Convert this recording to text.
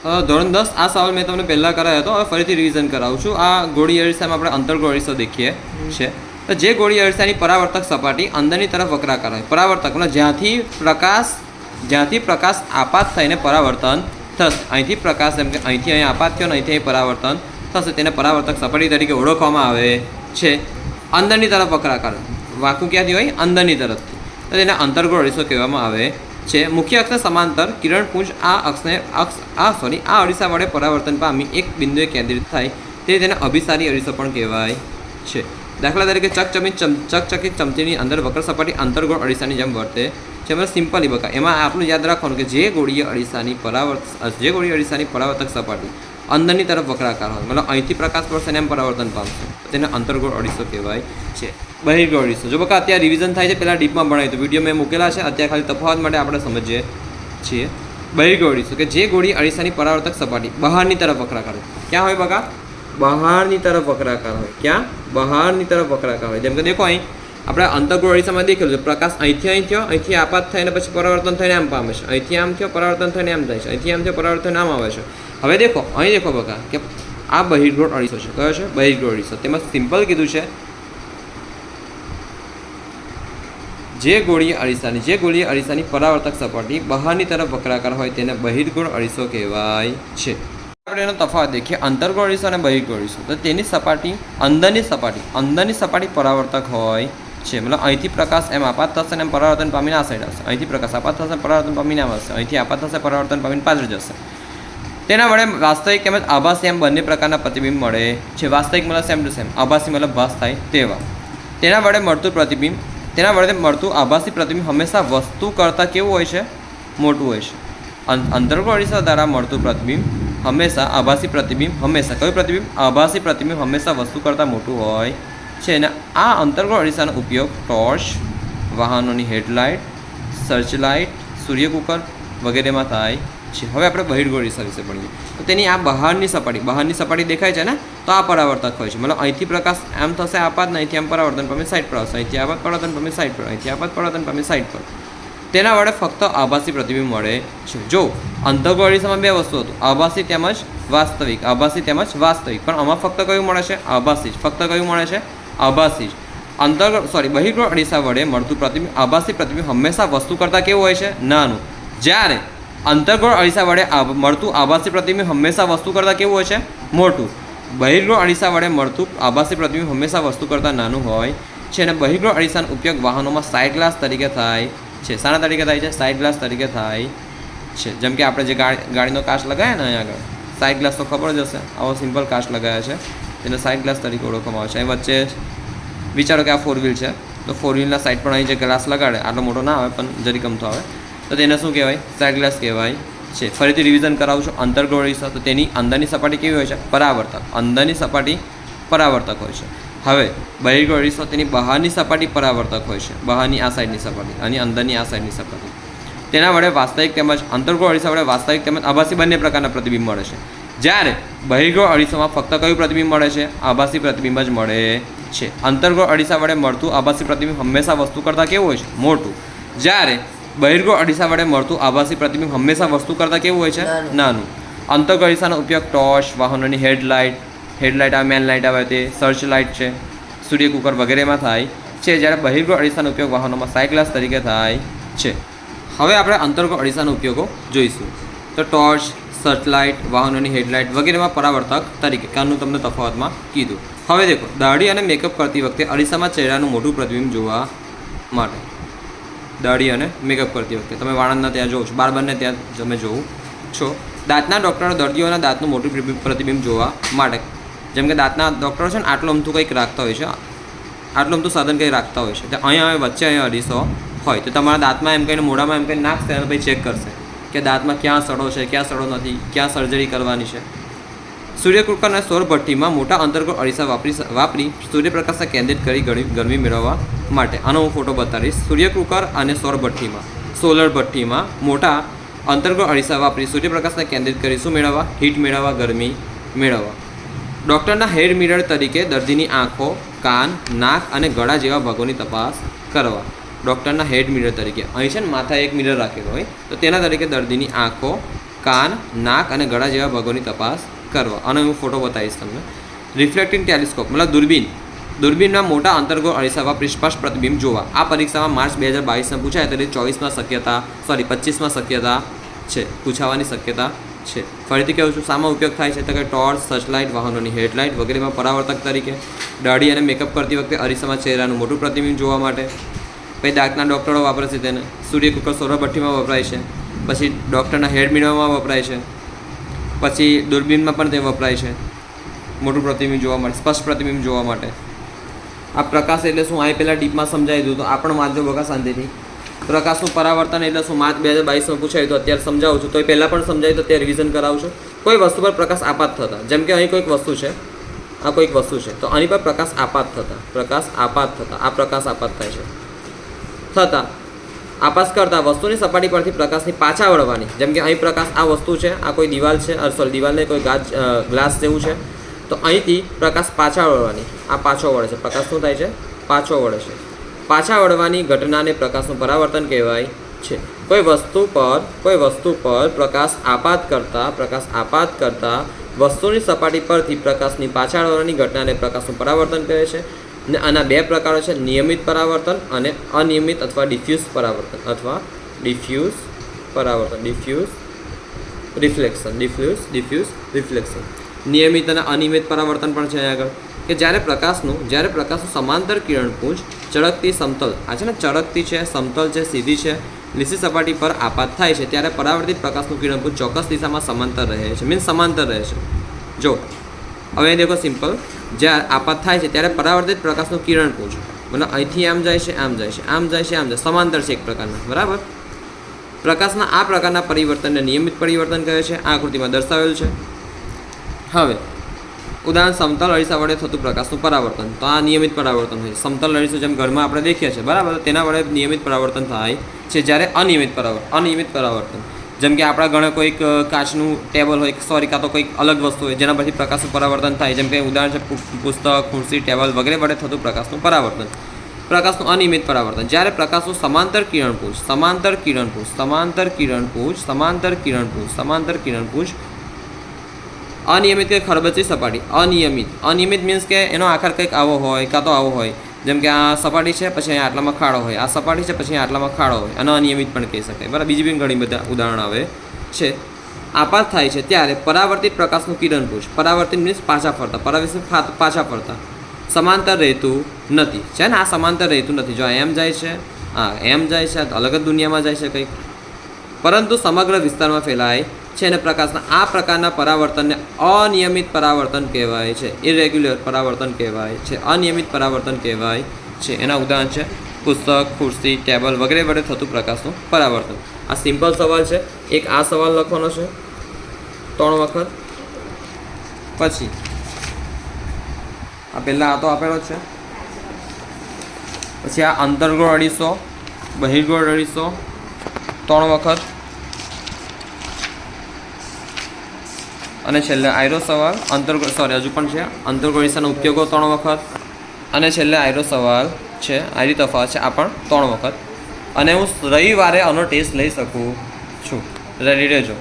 ધોરણ 10 આ સવાલ મેં તમને પહેલાં કરાયો હતો. હવે ફરીથી રિવિઝન કરાવું છું. આ ગોળી અરીસામાં આપણે અંતર્ગોળ અરીસો દેખીએ છે. તો જે ગોળી અરીસાની પરાવર્તક સપાટી અંદરની તરફ વક્રાકાર હોય, પરાવર્તક એટલે જ્યાંથી પ્રકાશ આપાત થઈને પરાવર્તન થશે. અહીંથી પ્રકાશ જેમ કે અહીંથી અહીં આપાત થયો ને અહીંથી અહીં પરાવર્તન થશે, તેને પરાવર્તક સપાટી તરીકે ઓળખવામાં આવે છે. અંદરની તરફ વક્રાકાર, વાંકું ક્યાંથી હોય? અંદરની તરફથી, તો તેને અંતર્ગોળ અરીસો કહેવામાં આવે છે. મુખ્ય અક્ષને સમાંતર કિરણપુંજ આ અરીસા વડે પરાવર્તન પામી એક બિંદુએ કેન્દ્રિત થાય તે તેને અભિસારી અરીસો પણ કહેવાય છે. દાખલા તરીકે ચકચકિત ચમચીની અંદર વક્ર સપાટી અંતર્ગોળ અરીસાની જેમ વર્તે છે. મને સિમ્પલી બકા એમાં આપણું યાદ રાખવાનું કે જે ગોળીય અરીસાની પરાવર્તક સપાટી અંદરની તરફ વક્રાકાર હોય, મતલબ અહીંથી પ્રકાશ પડશે ને એમ પરાવર્તન પામશે, તેને અંતર્ગોળ અરીસો કહેવાય છે. બહિર્ગોળ અરીસો જો બકા અત્યારે રિવિઝન થાય છે, પહેલાં ડીપમાં ભણાય તો વિડીયો મેં મૂકેલા છે, અત્યારે ખાલી તફાવત માટે આપણે સમજીએ છીએ. બહિર્ગોળ અરીસો કે જે ગોળી અરીસાની પરાવર્તક સપાટી બહારની તરફ વક્રાકાર હોય. ક્યાં હોય બકા? બહારની તરફ વક્રાકાર હોય. ક્યાં? બહારની તરફ વક્રાકાર હોય. જેમ કે દેખો અહીં આપણે અંતર્ગોળ અરીસામાં દેખેલું છે, પ્રકાશ અહીંથી અહીં થયો, અહીંથી આપાત થઈને પછી પરાવર્તન થઈને આમ પામે છે, અહીંથી આમ થયો પરાવર્તન થઈને આમ થાય છે, અહીંથી આમ થયો પરાવર્તન આમ આવે છે. હવે દેખો અહીં દેખો બકા કે આ બહિર્ગોળ અરીસો છે. કયો છે? બહિર્ગોળ અરીસો. તેમાં સિમ્પલ કીધું છે જે ગોળીય અરીસાની પરાવર્તક સપાટી બહારની તરફ વક્રાકાર હોય તેને બહિર્ગોળ અરીસો કહેવાય છે. આપણે એનો તફાવત દેખીએ, અંતર્ગોળ અરીસો અને બહિર્ગોળ અરીસો. તો તેની સપાટી અંદરની સપાટી પરાવર્તક હોય છે, મતલબ અહીંથી પ્રકાશ એમ આપાત થશે ને એમ પરાવર્તન પામીને આ સાઈડ આવશે, અહીંથી પ્રકાશ આપાત થશે પરાવર્તન પામીને આમ આવશે, અહીંથી આપાત થશે પરાવર્તન પામીને પાછળ જશે. તેના વડે વાસ્તવિક તેમજ આભાસી એમ બંને પ્રકારના પ્રતિબિંબ મળે છે. વાસ્તવિક મતલબ સેમ ટુ સેમ, આભાસી મતલબ ભાસ થાય તેવા. તેના વડે મળતું આભાસી પ્રતિબિંબ હંમેશા વસ્તુ કરતાં કેવું હોય છે? મોટું હોય છે. અંતર્ગોળ અરીસા દ્વારા મળતું પ્રતિબિંબ હંમેશા આભાસી પ્રતિબિંબ હંમેશા વસ્તુ કરતાં મોટું હોય છે. અને આ અંતર્ગોળ અરીસાનો ઉપયોગ ટોર્ચ, વાહનોની હેડલાઇટ, સર્ચલાઇટ, સૂર્યકુકર વગેરેમાં થાય છે. હવે આપણે બહિર્ગોળ અરીસા વિશે ભણીએ. તો તેની આ બહારની સપાટી દેખાય છે ને, તો આ પરાવર્તક હોય છે. મતલબ અહીંથી પ્રકાશ એમ થશે આપાત ને અહીંથી આમ પરાવર્તન પામી સાઈડ પર આવશે, અહીંથી આપાત પરાવર્તન પામી સાઈડ પર, અહીંથી આપાત પરાવર્તન પામી સાઈડ પર. તેના વડે ફક્ત આભાસી પ્રતિબિંબ મળે છે. જો અંતર્ગોળ અરીસામાં બે વસ્તુ હતું, આભાસી તેમજ વાસ્તવિક. પણ આમાં ફક્ત કયું મળે છે? આભાસી જ. ફક્ત કયું મળે છે? આભાસી જ. બહિર્ગોળ અરીસા વડે મળતું આભાસી પ્રતિબિંબ હંમેશા વસ્તુ કરતાં કેવું હોય છે? નાનું. જ્યારે અંતર્ગોળ અરીસા વડે મળતું આભાસી પ્રતિબિંબ હંમેશા વસ્તુ કરતાં કેવું હોય છે? મોટું. બહિર્ગોળ અરીસા વડે મળતું આભાસી પ્રતિબિંબ હંમેશા વસ્તુ કરતાં નાનું હોય છે. અને બહિર્ગોળ અરીસાનો ઉપયોગ વાહનોમાં સાઇડ ગ્લાસ તરીકે થાય છે. શાના તરીકે થાય છે? સાઇડ ગ્લાસ તરીકે થાય છે. જેમ કે આપણે જે ગાડીનો કાચ લગાવ્યા ને અહીંયા આગળ સાઇડ ગ્લાસ તો ખબર જ હશે, આવો સિમ્પલ કાચ લગાવ્યા છે, તેને સાઇડ ગ્લાસ તરીકે ઓળખવામાં આવે છે. અહીં વચ્ચે વિચારો કે આ 4 વ્હીલ છે, તો 4 વ્હીલના સાઇડ પણ અહીં જે ગ્લાસ લગાડે, આટલો મોટો ના આવે પણ જરી ગમતો આવે, તો તેને શું કહેવાય? સાઇડ ગ્લાસ કહેવાય છે. ફરીથી રિવિઝન કરાવું છું. અંતર્ગોળ અરીસો તો તેની અંદરની સપાટી કેવી હોય છે? પરાવર્તક. અંદરની સપાટી પરાવર્તક હોય છે. હવે બહિર્ગોળ અરીસો તેની બહારની સપાટી પરાવર્તક હોય છે, બહારની આ સાઈડની સપાટી અને અંદરની આ સાઈડની સપાટી. તેના વડે અંતર્ગોળ અરીસા વડે વાસ્તવિક તેમજ આભાસી બંને પ્રકારના પ્રતિબિંબ મળે છે. જ્યારે બહિર્ગોળ અરીસામાં ફક્ત કયું પ્રતિબિંબ મળે છે? આભાસી પ્રતિબિંબ જ મળે છે. અંતર્ગોળ અરીસા વડે મળતું આભાસી પ્રતિબિંબ હંમેશા વસ્તુ કરતાં કેવું હોય છે? મોટું. જ્યારે બહિર્ગોળ અરીસા વડે મળતું આભાસી પ્રતિબિંબ હંમેશા વસ્તુ કરતાં કેવું હોય છે? નાનું. અંતર્ગોળ અરીસાનો ઉપયોગ ટોર્ચ, વાહનોની હેડલાઇટ આ મેન લાઇટ આવે તે, સર્ચ લાઇટ છે, સૂર્યકુકર વગેરેમાં થાય છે. જ્યારે બહિર્ગોળ અરીસાનો ઉપયોગ વાહનોમાં સાઇડ ગ્લાસ તરીકે થાય છે. હવે આપણે અંતર્ગોળ અરીસાના ઉપયોગો જોઈશું. તો ટોર્ચ, સર્ચલાઇટ, વાહનોની હેડલાઇટ વગેરેમાં પરાવર્તક તરીકે કાનું તમને તફાવતમાં કીધું. હવે દેખો, દાઢી અને મેકઅપ કરતી વખતે અરીસામાં ચહેરાનું મોટું પ્રતિબિંબ જોવા માટે તમે વાળંદના ત્યાં જોવો છો, બાર્બરને ત્યાં તમે જોવું છો. દાંતના ડૉક્ટરો દર્દીઓના દાંતનું મોટું પ્રતિબિંબ જોવા માટે, જેમ કે દાંતના ડૉક્ટરો છે ને આટલું અમથું કંઈક રાખતા હોય છે, આટલું અમથું સાધન કંઈ રાખતા હોય છે, તો અહીંયા વચ્ચે અરીસો હોય તો તમારા દાંતમાં એમ કહીને મોઢામાં એમ કહીને નાખશે અને પછી ચેક કરશે કે દાંતમાં ક્યાં સડો છે, ક્યાં સડો નથી, ક્યાં સર્જરી કરવાની છે. સૂર્યકુકરના સૌર ભઠ્ઠીમાં મોટા અંતર્ગોળ અરીસા વાપરી સૂર્યપ્રકાશને કેન્દ્રિત કરી ગરમી મેળવવા માટે. આનો હું ફોટો બતાવીશ. સૂર્યકુકર અને સોલર ભઠ્ઠીમાં મોટા અંતર્ગોળ અરીસા વાપરી સૂર્યપ્રકાશને કેન્દ્રિત કરી શું મેળવવા? હીટ મેળવવા, ગરમી મેળવવા. ડૉક્ટરના હેડ મિરર તરીકે દર્દીની આંખો, કાન, નાક અને ગળા જેવા ભાગોની તપાસ કરવા. ડૉક્ટરના હેડ મિરર તરીકે અહીં છે ને માથા એક મિરર રાખેલો હોય તો તેના તરીકે દર્દીની આંખો, કાન, નાક અને ગળા જેવા ભાગોની તપાસ કરવા. અને હું ફોટો બતાવીશ તમને. રિફ્લેક્ટિંગ ટેલિસ્કોપ મતલબ દૂરબીનમાં મોટા અંતર્ગોળ અરીસામાં સ્પષ્ટ પ્રતિબિંબ જોવા. આ પરીક્ષામાં માર્ચ 2022માં પૂછાય તો 25માં શક્યતા છે, પૂછાવાની શક્યતા છે. ફરીથી કહું છું, શામાં ઉપયોગ થાય છે તો કે ટોર્ચ, સર્ચલાઇટ, વાહનોની હેડલાઇટ વગેરેમાં પરાવર્તક તરીકે. દાઢી અને મેકઅપ કરતી વખતે અરીસામાં ચહેરાનું મોટું પ્રતિબિંબ જોવા માટે. પછી દાંતના ડૉક્ટરો વાપરે છે તેને. સૂર્યકુકર સૌરભઠ્ઠીમાં વપરાય છે. પછી ડૉક્ટરના હેડ મિરરમાં વપરાય છે. પછી દૂરબીનમાં પણ તે વપરાય છે મોટું પ્રતિબિંબ જોવા માટે, સ્પષ્ટ પ્રતિબિંબ જોવા માટે. આ પ્રકાશ એટલે શું, આ પહેલાં ડીપમાં સમજાવી દઉં તો આ પણ વાંચજો બકા શાંતિથી. પ્રકાશનું પરાવર્તન એટલે શું, માર્ચ 2022માં પૂછાયું તો અત્યારે સમજાવું છું, તો એ પહેલાં પણ સમજાયું તો અત્યારે રિવિઝન કરાવું છું. કોઈ વસ્તુ પર પ્રકાશ આપાત થતા, જેમ કે અહીં કોઈક વસ્તુ છે, આ કોઈક વસ્તુ છે, તો આની પર પ્રકાશ આપાત થતા આ પ્રકાશ આપાત થાય છે થતાં આપાત કરતા વસ્તુની સપાટી પરથી પ્રકાશની પાછા વળવાની. જેમ કે અહીં પ્રકાશ, આ વસ્તુ છે, આ કોઈ દિવાલ છે, દિવાલને કોઈ ગ્લાસ જેવું છે, તો અહીંથી પ્રકાશ પાછા વળવાની. આ પાછો વળે છે, પ્રકાશ શું થાય છે, પાછો વળે છે. પાછા વળવાની ઘટનાને પ્રકાશનું પરાવર્તન કહેવાય છે. કોઈ વસ્તુ પર પ્રકાશ આપાત કરતા વસ્તુની સપાટી પરથી પ્રકાશની પાછા વળવાની ઘટનાને પ્રકાશનું પરાવર્તન કહે છે. ને આના બે પ્રકારો છે, નિયમિત પરાવર્તન અને અનિયમિત અથવા ડિફ્યુઝ રિફ્લેક્શન. નિયમિત અને અનિયમિત પરાવર્તન પણ છે આગળ, કે જ્યારે પ્રકાશનું સમાંતર કિરણપુંજ ચળકતી સમતલ, આ છે ને ચળકતી છે, સમતલ છે, સીધી છે, લીસી સપાટી પર આપાત થાય છે ત્યારે પરાવર્તિત પ્રકાશનું કિરણપુંજ ચોક્કસ દિશામાં સમાંતર રહે છે. જો હવે દેખો સિમ્પલ, જ્યારે આપાત થાય છે ત્યારે પરાવર્તિત પ્રકાશનું કિરણપુંજ મતલબ અહીંથી આમ જાય છે, સમાંતર છે એક પ્રકારના, બરાબર. પ્રકાશના આ પ્રકારના પરિવર્તનને નિયમિત પરિવર્તન કહે છે. આ આકૃતિમાં દર્શાવેલ છે. હવે ઉદાહરણ, સમતલ અરીસા વડે થતું પ્રકાશનું પરાવર્તન, તો આ નિયમિત પરાવર્તન હોય. સમતલ અરીસો જેમ ઘરમાં આપણે દેખીએ છીએ, બરાબર, તેના વડે નિયમિત પરાવર્તન થાય છે. જ્યારે અનિયમિત પરાવર્તન, જેમ કે આપણા ઘણા કોઈક કાચનું ટેબલ હોય, કાં તો કોઈક અલગ વસ્તુ હોય જેના પરથી પ્રકાશનું પરાવર્તન થાય, જેમ કે ઉદાહરણ છે પુસ્તક, ખુરશી, ટેબલ વગેરે વડે થતું પ્રકાશનું પરાવર્તન. પ્રકાશનું અનિયમિત પરાવર્તન, જ્યારે પ્રકાશનું સમાંતર કિરણપુંજ અનિયમિત કે ખરબચડી સપાટી. અનિયમિત મીન્સ કે એનો આકાર કંઈક આવો હોય કાં તો આવો હોય, જેમ કે આ સપાટી છે, પછી અહીંયા આટલામાં ખાડો હોય, આ સપાટી છે, પછી આટલામાં ખાડો હોય, અને અનિયમિત પણ કહી શકાય, બરાબર. બીજી બી ઘણી બધા ઉદાહરણ આવે છે. આપાત થાય છે ત્યારે પરાવર્તિત પ્રકાશનું કિરણપુંજ, પરાવર્તિત મીન્સ પાછા ફરતા, સમાંતર રહેતું નથી, છે ને, આ સમાંતર રહેતું નથી. જો એમ જાય છે, એમ જાય છે, અલગ જ દુનિયામાં જાય છે કંઈક, પરંતુ સમગ્ર વિસ્તારમાં ફેલાય છે. અને પ્રકાશના આ પ્રકારના પરાવર્તનને અનિયમિત પરાવર્તન કહેવાય છે, ઇરેગ્યુલર પરાવર્તન કહેવાય છે, અનિયમિત પરાવર્તન કહેવાય છે. એના ઉદાહરણ છે પુસ્તક, ખુરશી, ટેબલ વગેરે વડે થતું પ્રકાશનું પરાવર્તન. આ સિમ્પલ સવાલ છે. એક આ સવાલ લખવાનો છે 3 વખત. પછી આ પહેલાં આ તો આપેલો જ છે. પછી આ અંતર્ગોળ અરીસો, બહિર્ગોળ અરીસો 3 વખત. અને છેલ્લે આયરો સવાલ, હજુ પણ છે, અંતર્ગોળ અરીસાના ઉપયોગો 3 વખત. અને છેલ્લે આયરો સવાલ છે, આયરી તફાવત છે, આ પણ 3 વખત. અને હું રવિવારે આનો ટેસ્ટ લઈ શકું છું. રેડી રહેજો.